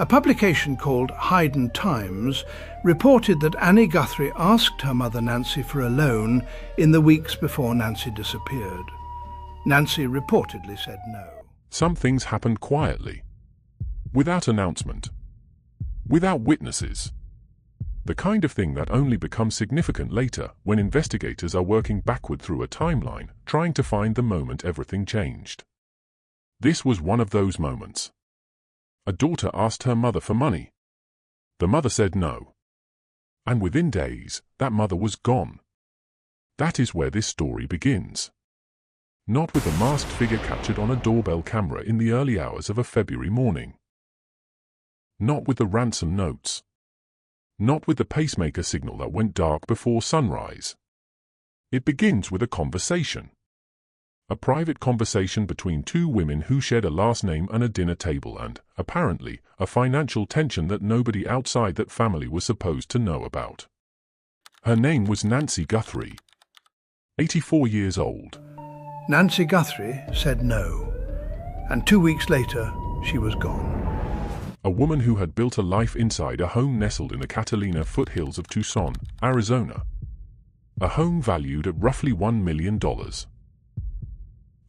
A publication called Hayden Times reported that Annie Guthrie asked her mother Nancy for a loan in the weeks before Nancy disappeared. Nancy reportedly said no. Some things happened quietly, without announcement, without witnesses. The kind of thing that only becomes significant later when investigators are working backward through a timeline, trying to find the moment everything changed. This was one of those moments. A daughter asked her mother for money. The mother said no. And within days, that mother was gone. That is where this story begins. Not with a masked figure captured on a doorbell camera in the early hours of a February morning. Not with the ransom notes. Not with the pacemaker signal that went dark before sunrise. It begins with a conversation. A private conversation between two women who shared a last name and a dinner table and, apparently, a financial tension that nobody outside that family was supposed to know about. Her name was Nancy Guthrie, 84 years old. Nancy Guthrie said no, and 2 weeks later, she was gone. A woman who had built a life inside a home nestled in the Catalina foothills of Tucson, Arizona. A home valued at roughly $1 million.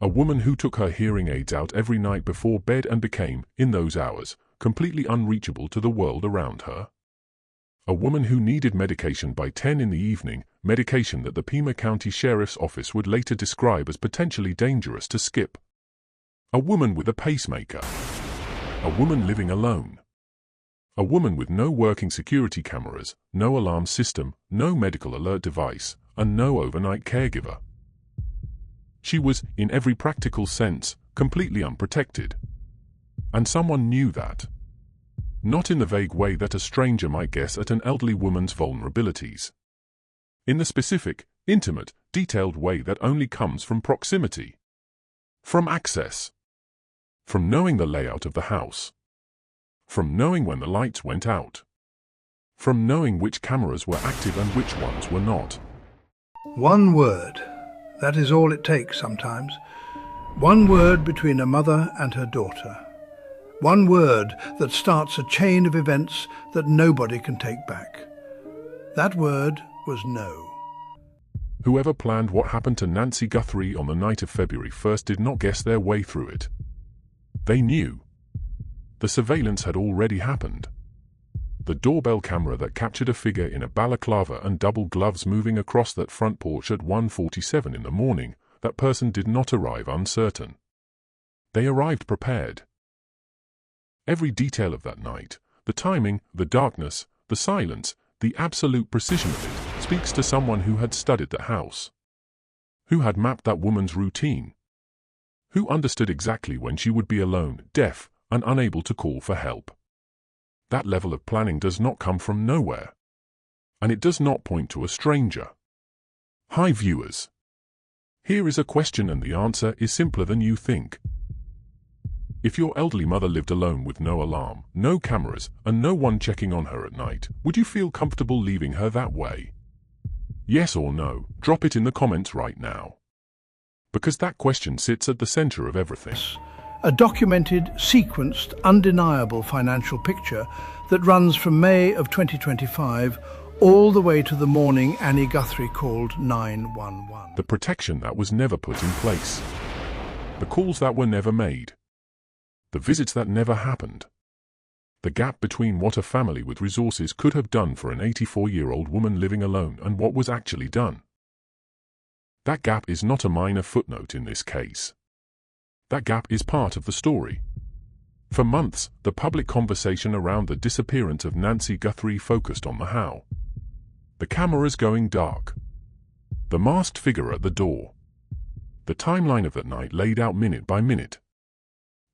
A woman who took her hearing aids out every night before bed and became, in those hours, completely unreachable to the world around her. A woman who needed medication by 10 in the evening, medication that the Pima County Sheriff's Office would later describe as potentially dangerous to skip. A woman with a pacemaker. A woman living alone. A woman with no working security cameras, no alarm system, no medical alert device, and no overnight caregiver. She was, in every practical sense, completely unprotected. And someone knew that. Not in the vague way that a stranger might guess at an elderly woman's vulnerabilities. In the specific, intimate, detailed way that only comes from proximity. From access. From knowing the layout of the house. From knowing when the lights went out. From knowing which cameras were active and which ones were not. One word. That is all it takes sometimes. One word between a mother and her daughter. One word that starts a chain of events that nobody can take back. That word was no. Whoever planned what happened to Nancy Guthrie on the night of February 1st did not guess their way through it. They knew. The surveillance had already happened. The doorbell camera that captured a figure in a balaclava and double gloves moving across that front porch at 1:47 in the morning, that person did not arrive uncertain. They arrived prepared. Every detail of that night, the timing, the darkness, the silence, the absolute precision of it, speaks to someone who had studied the house. Who had mapped that woman's routine. Who understood exactly when she would be alone, deaf, and unable to call for help. That level of planning does not come from nowhere. And it does not point to a stranger. Hi viewers. Here is a question and the answer is simpler than you think. If your elderly mother lived alone with no alarm, no cameras, and no one checking on her at night, would you feel comfortable leaving her that way? Yes or no, drop it in the comments right now. Because that question sits at the center of everything. A documented, sequenced, undeniable financial picture that runs from May of 2025 all the way to the morning Annie Guthrie called 911. The protection that was never put in place. The calls that were never made. The visits that never happened. The gap between what a family with resources could have done for an 84-year-old woman living alone and what was actually done. That gap is not a minor footnote in this case. That gap is part of the story. For months, the public conversation around the disappearance of Nancy Guthrie focused on the how. The cameras going dark. The masked figure at the door. The timeline of that night laid out minute by minute.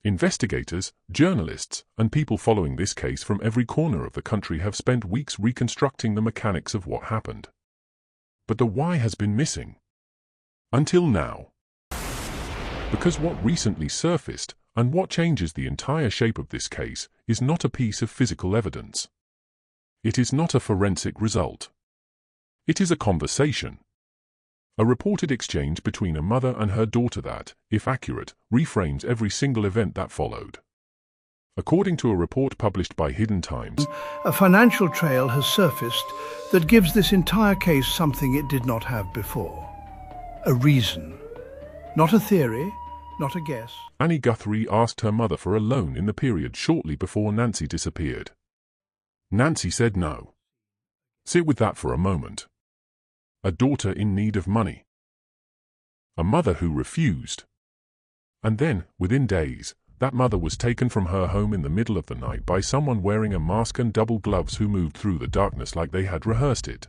Investigators, journalists, and people following this case from every corner of the country have spent weeks reconstructing the mechanics of what happened. But the why has been missing. Until now. Because what recently surfaced, and what changes the entire shape of this case, is not a piece of physical evidence. It is not a forensic result. It is a conversation. A reported exchange between a mother and her daughter that, if accurate, reframes every single event that followed. According to a report published by Hidden Times, a financial trail has surfaced that gives this entire case something it did not have before. A reason. Not a theory, not a guess. Nancy Guthrie asked her mother for a loan in the period shortly before Nancy disappeared. Nancy said no. Sit with that for a moment. A daughter in need of money. A mother who refused. And then, within days, that mother was taken from her home in the middle of the night by someone wearing a mask and double gloves who moved through the darkness like they had rehearsed it.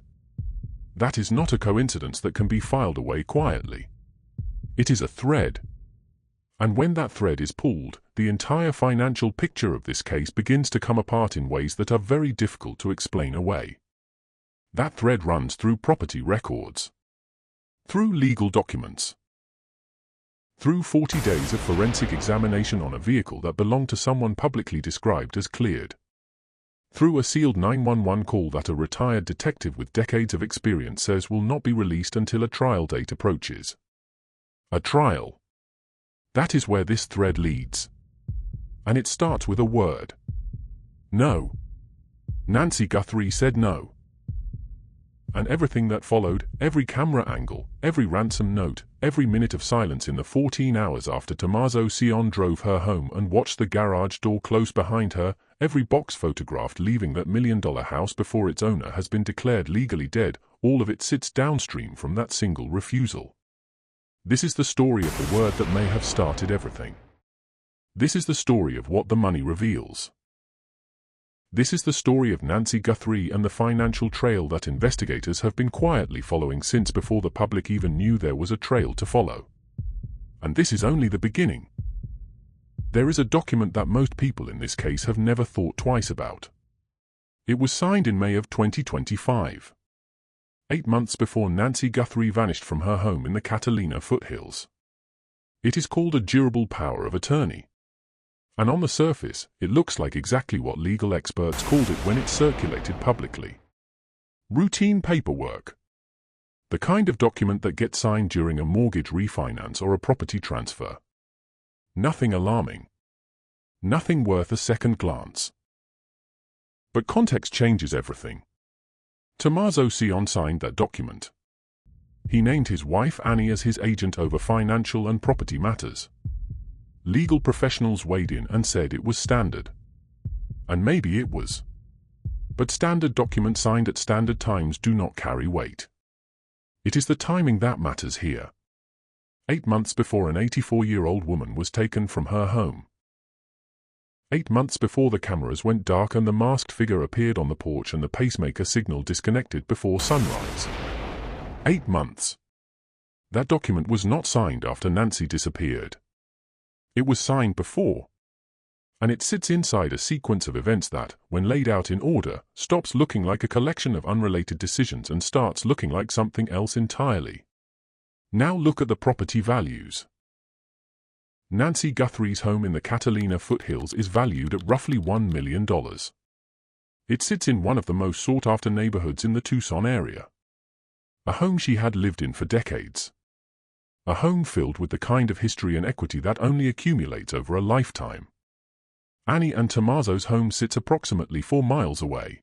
That is not a coincidence that can be filed away quietly. It is a thread. And when that thread is pulled, the entire financial picture of this case begins to come apart in ways that are very difficult to explain away. That thread runs through property records, through legal documents, through 40 days of forensic examination on a vehicle that belonged to someone publicly described as cleared, through a sealed 911 call that a retired detective with decades of experience says will not be released until a trial date approaches. A trial. That is where this thread leads. And it starts with a word. No. Nancy Guthrie said no. And everything that followed, every camera angle, every ransom note, every minute of silence in the 14 hours after Tommaso Cion drove her home and watched the garage door close behind her, every box photographed leaving that $1 million house before its owner has been declared legally dead, all of it sits downstream from that single refusal. This is the story of the word that may have started everything. This is the story of what the money reveals. This is the story of Nancy Guthrie and the financial trail that investigators have been quietly following since before the public even knew there was a trail to follow. And this is only the beginning. There is a document that most people in this case have never thought twice about. It was signed in May of 2025. 8 months before Nancy Guthrie vanished from her home in the Catalina foothills. It is called a durable power of attorney. And on the surface, it looks like exactly what legal experts called it when it circulated publicly. Routine paperwork. The kind of document that gets signed during a mortgage refinance or a property transfer. Nothing alarming. Nothing worth a second glance. But context changes everything. Tommaso Cion signed that document. He named his wife Annie as his agent over financial and property matters. Legal professionals weighed in and said it was standard. And maybe it was. But standard documents signed at standard times do not carry weight. It is the timing that matters here. 8 months before an 84-year-old woman was taken from her home. 8 months before the cameras went dark and the masked figure appeared on the porch and the pacemaker signal disconnected before sunrise. 8 months. That document was not signed after Nancy disappeared. It was signed before. And it sits inside a sequence of events that, when laid out in order, stops looking like a collection of unrelated decisions and starts looking like something else entirely. Now look at the property values. Nancy Guthrie's home in the Catalina foothills is valued at roughly $1 million. It sits in one of the most sought-after neighborhoods in the Tucson area. A home she had lived in for decades. A home filled with the kind of history and equity that only accumulates over a lifetime. Annie and Tommaso's home sits approximately 4 miles away.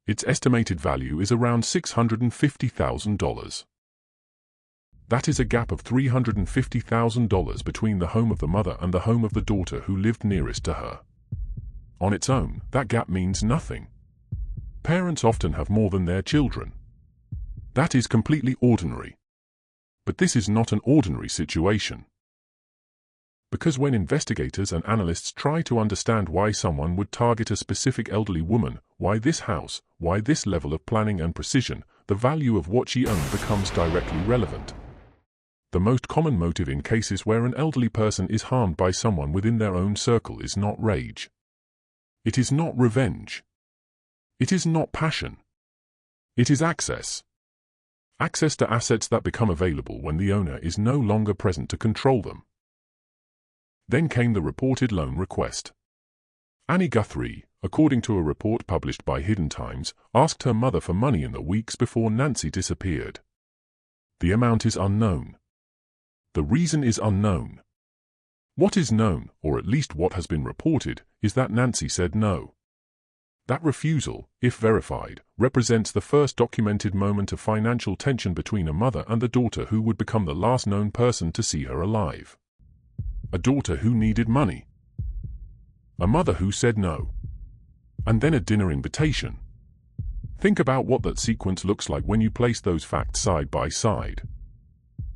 Its estimated value is around $650,000. That is a gap of $350,000 between the home of the mother and the home of the daughter who lived nearest to her. On its own, that gap means nothing. Parents often have more than their children. That is completely ordinary. But this is not an ordinary situation. Because when investigators and analysts try to understand why someone would target a specific elderly woman, why this house, why this level of planning and precision, the value of what she owned becomes directly relevant. The most common motive in cases where an elderly person is harmed by someone within their own circle is not rage. It is not revenge. It is not passion. It is access. Access to assets that become available when the owner is no longer present to control them. Then came the reported loan request. Annie Guthrie, according to a report published by Hidden Times, asked her mother for money in the weeks before Nancy disappeared. The amount is unknown. The reason is unknown. What is known, or at least what has been reported, is that Nancy said no. That refusal, if verified, represents the first documented moment of financial tension between a mother and the daughter who would become the last known person to see her alive. A daughter who needed money. A mother who said no. And then a dinner invitation. Think about what that sequence looks like when you place those facts side by side.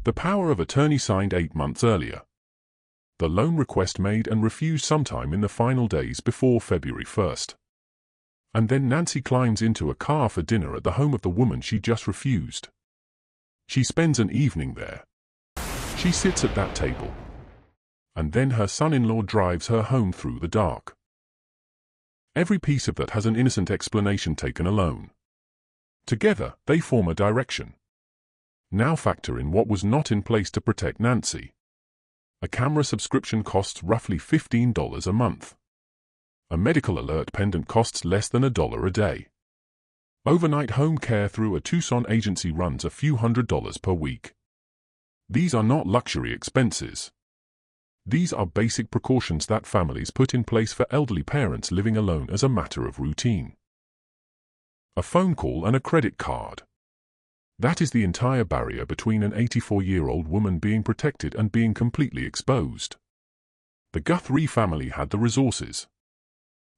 The power of attorney signed 8 months earlier. The loan request made and refused sometime in the final days before February 1st. And then Nancy climbs into a car for dinner at the home of the woman she just refused. She spends an evening there. She sits at that table. And then her son-in-law drives her home through the dark. Every piece of that has an innocent explanation taken alone. Together, they form a direction. Now factor in what was not in place to protect Nancy. A camera subscription costs roughly $15 a month. A medical alert pendant costs less than $1 a day. Overnight home care through a Tucson agency runs a few $100s per week. These are not luxury expenses. These are basic precautions that families put in place for elderly parents living alone as a matter of routine. A phone call and a credit card. That is the entire barrier between an 84-year-old woman being protected and being completely exposed. The Guthrie family had the resources.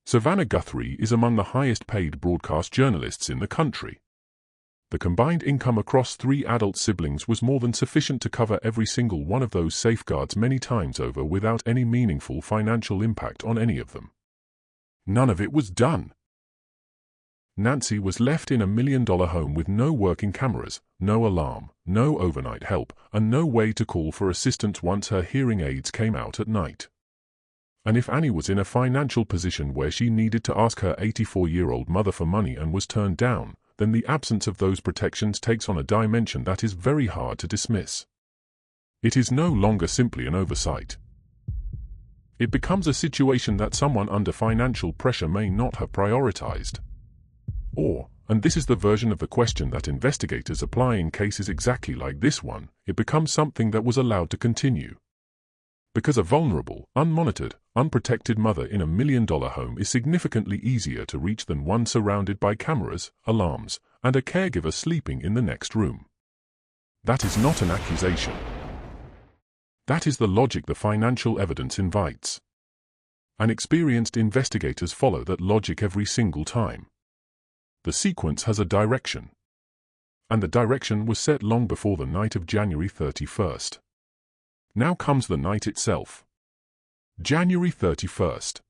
Savannah Guthrie is among the highest-paid broadcast journalists in the country. The combined income across 3 adult siblings was more than sufficient to cover every single one of those safeguards many times over without any meaningful financial impact on any of them. None of it was done. Nancy was left in a $1 million home with no working cameras, no alarm, no overnight help, and no way to call for assistance once her hearing aids came out at night. And if Annie was in a financial position where she needed to ask her 84-year-old mother for money and was turned down, then the absence of those protections takes on a dimension that is very hard to dismiss. It is no longer simply an oversight. It becomes a situation that someone under financial pressure may not have prioritized. Or, and this is the version of the question that investigators apply in cases exactly like this one, it becomes something that was allowed to continue. Because a vulnerable, unmonitored, unprotected mother in a $1 million home is significantly easier to reach than one surrounded by cameras, alarms, and a caregiver sleeping in the next room. That is not an accusation. That is the logic the financial evidence invites. And experienced investigators follow that logic every single time. The sequence has a direction. And the direction was set long before the night of January 31st. Now comes the night itself. January 31st.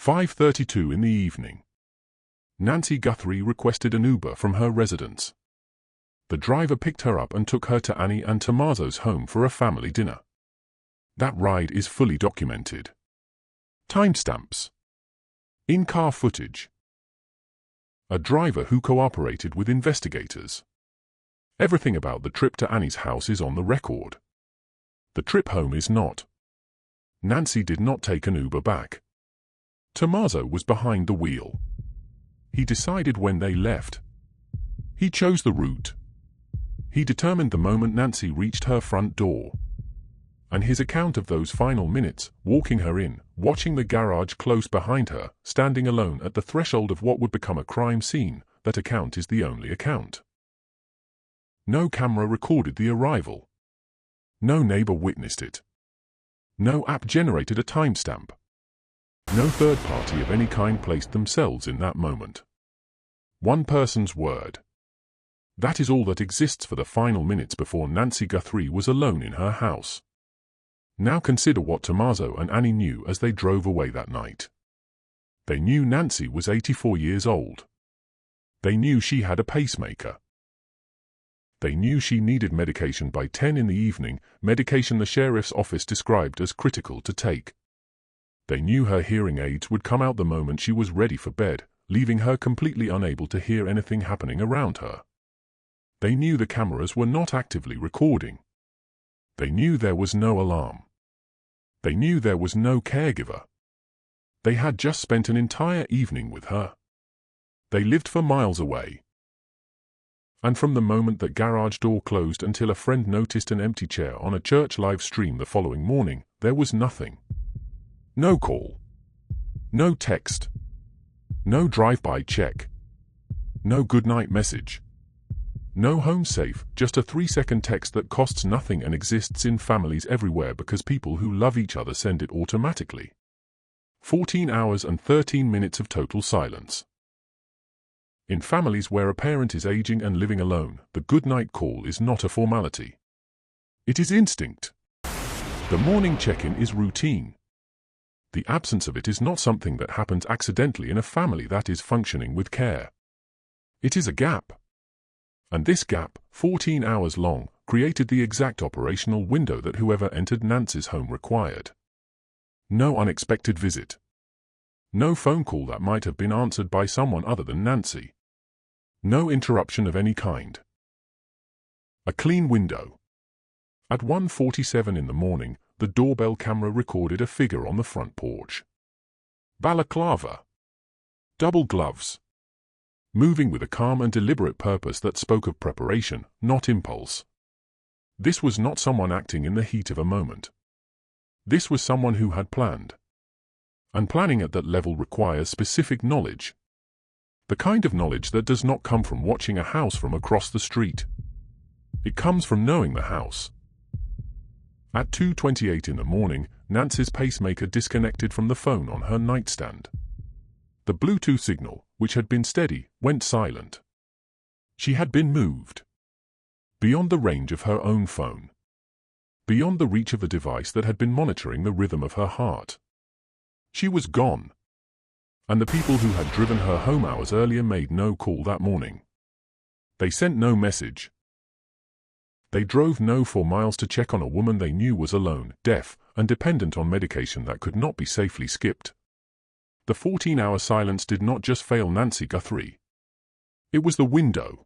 5:32 in the evening. Nancy Guthrie requested an Uber from her residence. The driver picked her up and took her to Annie and Tommaso's home for a family dinner. That ride is fully documented. Timestamps. In-car footage. A driver who cooperated with investigators. Everything about the trip to Annie's house is on the record. The trip home is not. Nancy did not take an Uber back. Tommaso was behind the wheel. He decided when they left. He chose the route. He determined the moment Nancy reached her front door. And his account of those final minutes, walking her in, watching the garage close behind her, standing alone at the threshold of what would become a crime scene, that account is the only account. No camera recorded the arrival. No neighbor witnessed it. No app generated a timestamp. No third party of any kind placed themselves in that moment. One person's word. That is all that exists for the final minutes before Nancy Guthrie was alone in her house. Now consider what Tommaso and Annie knew as they drove away that night. They knew Nancy was 84 years old. They knew she had a pacemaker. They knew she needed medication by 10 in the evening, medication the sheriff's office described as critical to take. They knew her hearing aids would come out the moment she was ready for bed, leaving her completely unable to hear anything happening around her. They knew the cameras were not actively recording. They knew there was no alarm. They knew there was no caregiver. They had just spent an entire evening with her. They lived for miles away. And from the moment that garage door closed until a friend noticed an empty chair on a church live stream the following morning, there was nothing. No call. No text. No drive-by check. No goodnight message. No home safe, just a 3-second text that costs nothing and exists in families everywhere because people who love each other send it automatically. 14 hours and 13 minutes of total silence. In families where a parent is aging and living alone, the goodnight call is not a formality. It is instinct. The morning check-in is routine. The absence of it is not something that happens accidentally in a family that is functioning with care. It is a gap. And this gap, 14 hours long, created the exact operational window that whoever entered Nancy's home required. No unexpected visit. No phone call that might have been answered by someone other than Nancy. No interruption of any kind. A clean window. At 1:47 in the morning, the doorbell camera recorded a figure on the front porch. Balaclava. Double gloves. Moving with a calm and deliberate purpose that spoke of preparation, not impulse. This was not someone acting in the heat of a moment. This was someone who had planned. And planning at that level requires specific knowledge. The kind of knowledge that does not come from watching a house from across the street. It comes from knowing the house. At 2:28 in the morning, Nancy's pacemaker disconnected from the phone on her nightstand. The Bluetooth signal, which had been steady, went silent. She had been moved. Beyond the range of her own phone. Beyond the reach of a device that had been monitoring the rhythm of her heart. She was gone. And the people who had driven her home hours earlier made no call that morning. They sent no message. They drove no 4 miles to check on a woman they knew was alone, deaf, and dependent on medication that could not be safely skipped. The 14-hour silence did not just fail Nancy Guthrie. It was the window.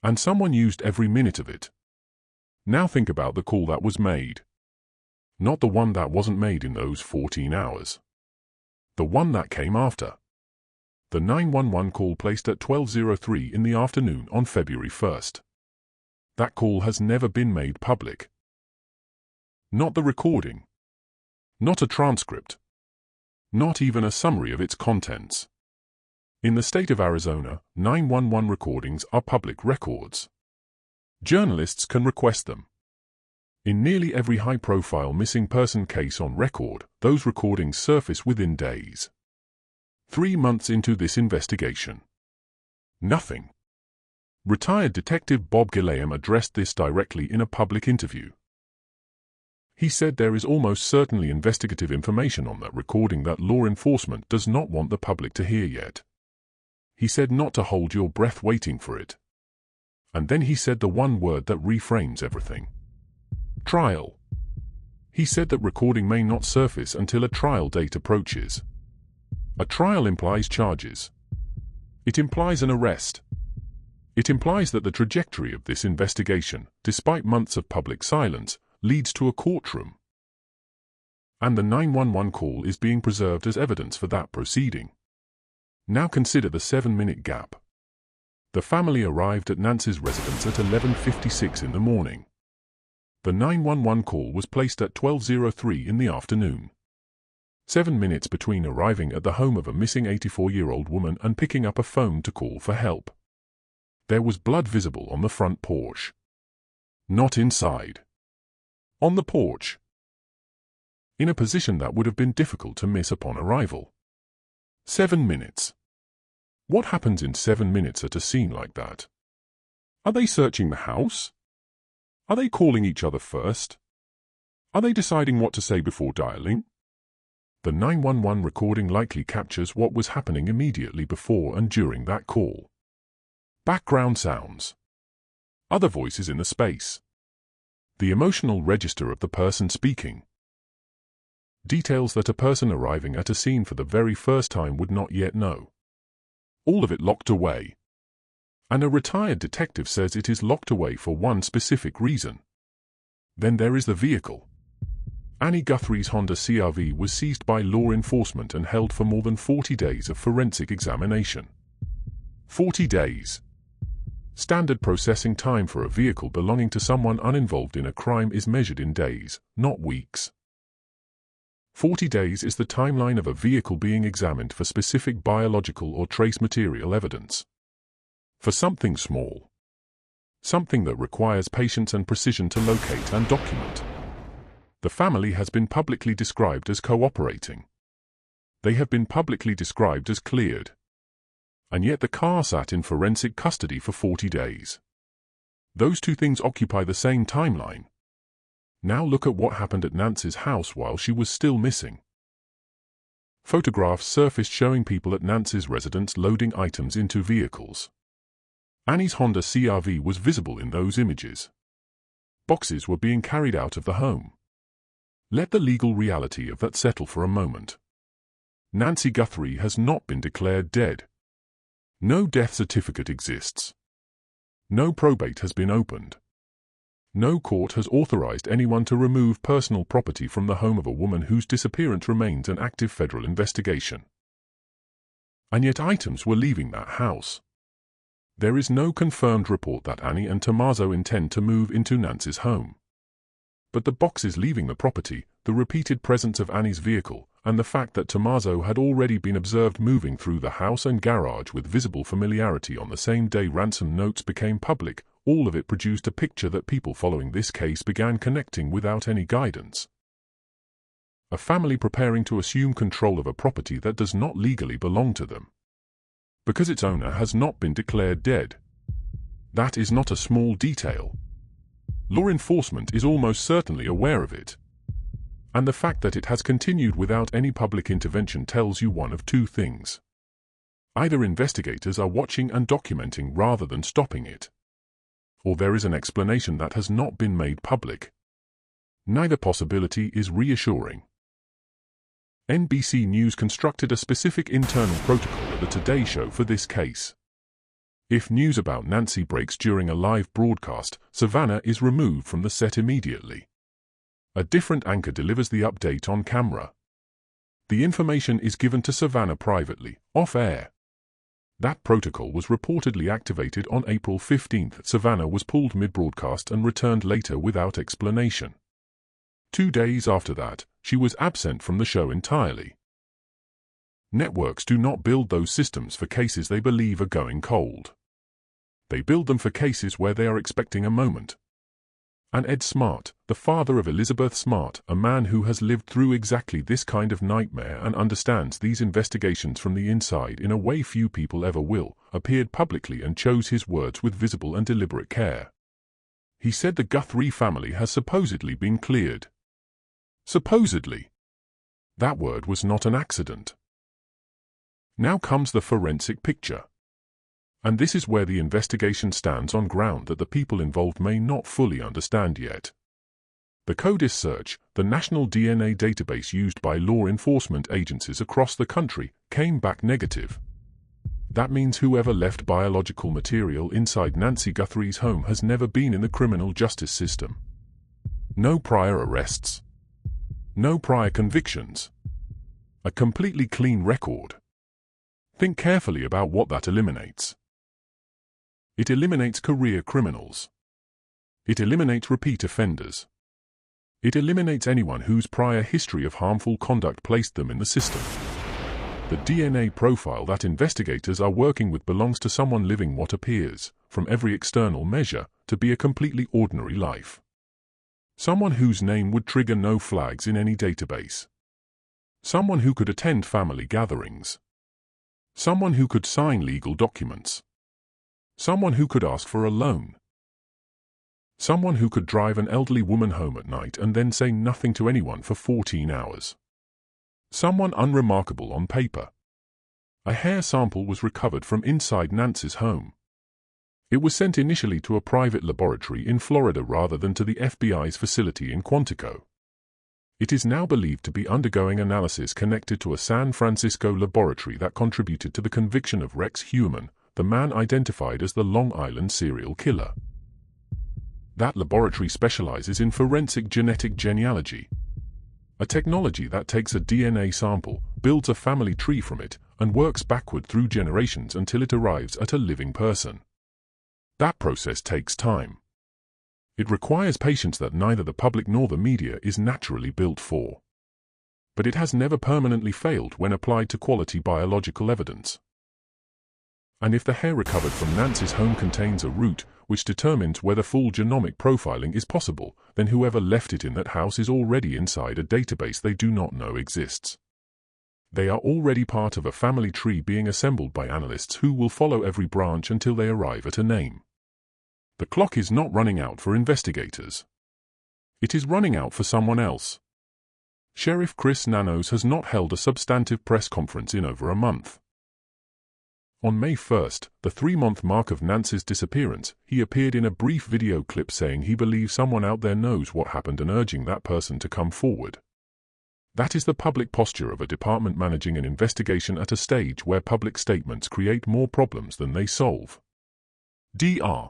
And someone used every minute of it. Now think about the call that was made. Not the one that wasn't made in those 14 hours. The one that came after. The 911 call placed at 12:03 in the afternoon on February 1st. That call has never been made public. Not the recording. Not a transcript. Not even a summary of its contents. In the state of Arizona, 911 recordings are public records. Journalists can request them. In nearly every high-profile missing person case on record, those recordings surface within days. 3 months into this investigation. Nothing. Retired Detective Bob Gilliam addressed this directly in a public interview. He said there is almost certainly investigative information on that recording that law enforcement does not want the public to hear yet. He said not to hold your breath waiting for it. And then he said the one word that reframes everything. Trial. He said that recording may not surface until a trial date approaches. A trial implies charges. It implies an arrest. It implies that the trajectory of this investigation, despite months of public silence, leads to a courtroom. And the 911 call is being preserved as evidence for that proceeding. Now consider the 7-minute gap. The family arrived at Nancy's residence at 11:56 in the morning. The 911 call was placed at 12:03 in the afternoon. 7 minutes between arriving at the home of a missing 84-year-old woman and picking up a phone to call for help. There was blood visible on the front porch. Not inside. On the porch. In a position that would have been difficult to miss upon arrival. 7 minutes. What happens in 7 minutes at a scene like that? Are they searching the house? Are they calling each other first? Are they deciding what to say before dialing? The 911 recording likely captures what was happening immediately before and during that call. Background sounds. Other voices in the space. The emotional register of the person speaking. Details that a person arriving at a scene for the very first time would not yet know. All of it locked away. And a retired detective says it is locked away for one specific reason. Then there is the vehicle. Annie Guthrie's Honda CR-V was seized by law enforcement and held for more than 40 days of forensic examination. 40 days. Standard processing time for a vehicle belonging to someone uninvolved in a crime is measured in days, not weeks. 40 days is the timeline of a vehicle being examined for specific biological or trace material evidence. For something small. Something that requires patience and precision to locate and document. The family has been publicly described as cooperating. They have been publicly described as cleared. And yet the car sat in forensic custody for 40 days. Those two things occupy the same timeline. Now look at what happened at Nancy's house while she was still missing. Photographs surfaced showing people at Nancy's residence loading items into vehicles. Annie's Honda CR-V was visible in those images. Boxes were being carried out of the home. Let the legal reality of that settle for a moment. Nancy Guthrie has not been declared dead. No death certificate exists. No probate has been opened. No court has authorized anyone to remove personal property from the home of a woman whose disappearance remains an active federal investigation. And yet items were leaving that house. There is no confirmed report that Annie and Tommaso intend to move into Nancy's home. But the boxes leaving the property, the repeated presence of Annie's vehicle, and the fact that Tommaso had already been observed moving through the house and garage with visible familiarity on the same day ransom notes became public, all of it produced a picture that people following this case began connecting without any guidance. A family preparing to assume control of a property that does not legally belong to them. Because its owner has not been declared dead. That is not a small detail. Law enforcement is almost certainly aware of it. And the fact that it has continued without any public intervention tells you one of two things. Either investigators are watching and documenting rather than stopping it. Or there is an explanation that has not been made public. Neither possibility is reassuring. NBC News constructed a specific internal protocol at the Today Show for this case. If news about Nancy breaks during a live broadcast, Savannah is removed from the set immediately. A different anchor delivers the update on camera. The information is given to Savannah privately, off-air. That protocol was reportedly activated on April 15th. Savannah was pulled mid-broadcast and returned later without explanation. 2 days after that, she was absent from the show entirely. Networks do not build those systems for cases they believe are going cold. They build them for cases where they are expecting a moment. And Ed Smart, the father of Elizabeth Smart, a man who has lived through exactly this kind of nightmare and understands these investigations from the inside in a way few people ever will, appeared publicly and chose his words with visible and deliberate care. He said the Guthrie family has supposedly been cleared. Supposedly. That word was not an accident. Now comes the forensic picture. And this is where the investigation stands on ground that the people involved may not fully understand yet. The CODIS search, the national DNA database used by law enforcement agencies across the country, came back negative. That means whoever left biological material inside Nancy Guthrie's home has never been in the criminal justice system. No prior arrests. No prior convictions. A completely clean record. Think carefully about what that eliminates. It eliminates career criminals. It eliminates repeat offenders. It eliminates anyone whose prior history of harmful conduct placed them in the system. The DNA profile that investigators are working with belongs to someone living what appears, from every external measure, to be a completely ordinary life. Someone whose name would trigger no flags in any database. Someone who could attend family gatherings. Someone who could sign legal documents. Someone who could ask for a loan. Someone who could drive an elderly woman home at night and then say nothing to anyone for 14 hours. Someone unremarkable on paper. A hair sample was recovered from inside Nancy's home. It was sent initially to a private laboratory in Florida rather than to the FBI's facility in Quantico. It is now believed to be undergoing analysis connected to a San Francisco laboratory that contributed to the conviction of Rex Heumann, the man identified as the Long Island serial killer. That laboratory specializes in forensic genetic genealogy, a technology that takes a DNA sample, builds a family tree from it, and works backward through generations until it arrives at a living person. That process takes time. It requires patience that neither the public nor the media is naturally built for. but it has never permanently failed when applied to quality biological evidence. And if the hair recovered from Nancy's home contains a root which determines whether full genomic profiling is possible, then whoever left it in that house is already inside a database they do not know exists. They are already part of a family tree being assembled by analysts who will follow every branch until they arrive at a name. The clock is not running out for investigators. It is running out for someone else. Sheriff Chris Nanos has not held a substantive press conference in over a month. On May 1st, the 3-month mark of Nancy's disappearance, he appeared in a brief video clip saying he believes someone out there knows what happened and urging that person to come forward. That is the public posture of a department managing an investigation at a stage where public statements create more problems than they solve. Dr.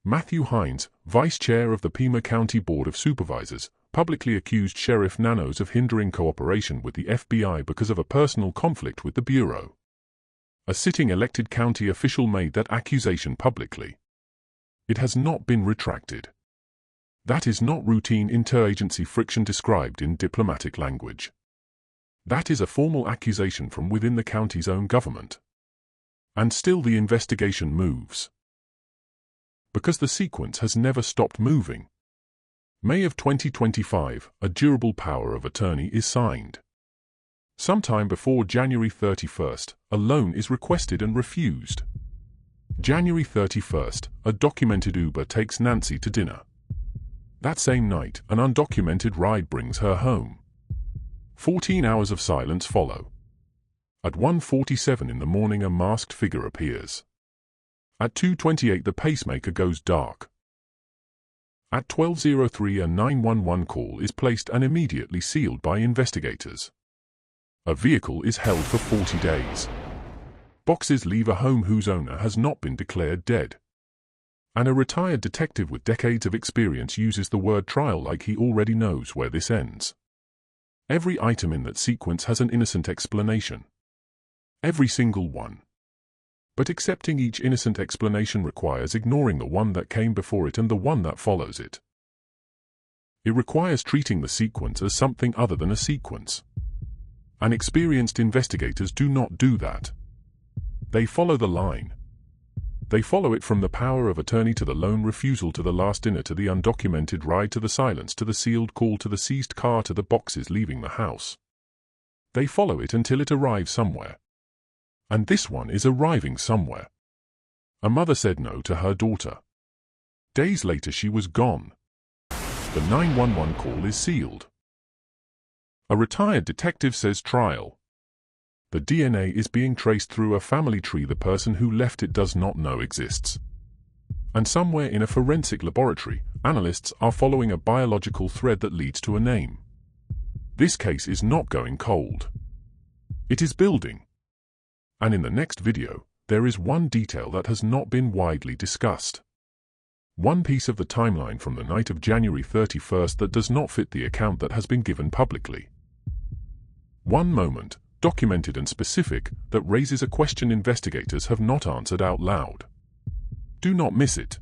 Matthew Hines, Vice Chair of the Pima County Board of Supervisors, publicly accused Sheriff Nanos of hindering cooperation with the FBI because of a personal conflict with the Bureau. A sitting elected county official made that accusation publicly. It has not been retracted. That is not routine interagency friction described in diplomatic language. That is a formal accusation from within the county's own government. And still the investigation moves. Because the sequence has never stopped moving. May of 2025, a durable power of attorney is signed. Sometime before January 31st, a loan is requested and refused. January 31st, a documented Uber takes Nancy to dinner. That same night, an undocumented ride brings her home. 14 hours of silence follow. At 1:47 in the morning, a masked figure appears. At 2:28, the pacemaker goes dark. At 12:03, a 911 call is placed and immediately sealed by investigators. A vehicle is held for 40 days. Boxes leave a home whose owner has not been declared dead. And a retired detective with decades of experience uses the word trial like he already knows where this ends. Every item in that sequence has an innocent explanation. Every single one. But accepting each innocent explanation requires ignoring the one that came before it and the one that follows it. It requires treating the sequence as something other than a sequence. And experienced investigators do not do that. They follow the line. They follow it from the power of attorney to the loan refusal to the last dinner to the undocumented ride to the silence to the sealed call to the seized car to the boxes leaving the house. They follow it until it arrives somewhere. And this one is arriving somewhere. A mother said no to her daughter. Days later she was gone. The 911 call is sealed. A retired detective says trial. The DNA is being traced through a family tree the person who left it does not know exists. And somewhere in a forensic laboratory, analysts are following a biological thread that leads to a name. This case is not going cold. It is building. And in the next video, there is one detail that has not been widely discussed. One piece of the timeline from the night of January 31st that does not fit the account that has been given publicly. One moment, documented and specific, that raises a question investigators have not answered out loud. Do not miss it.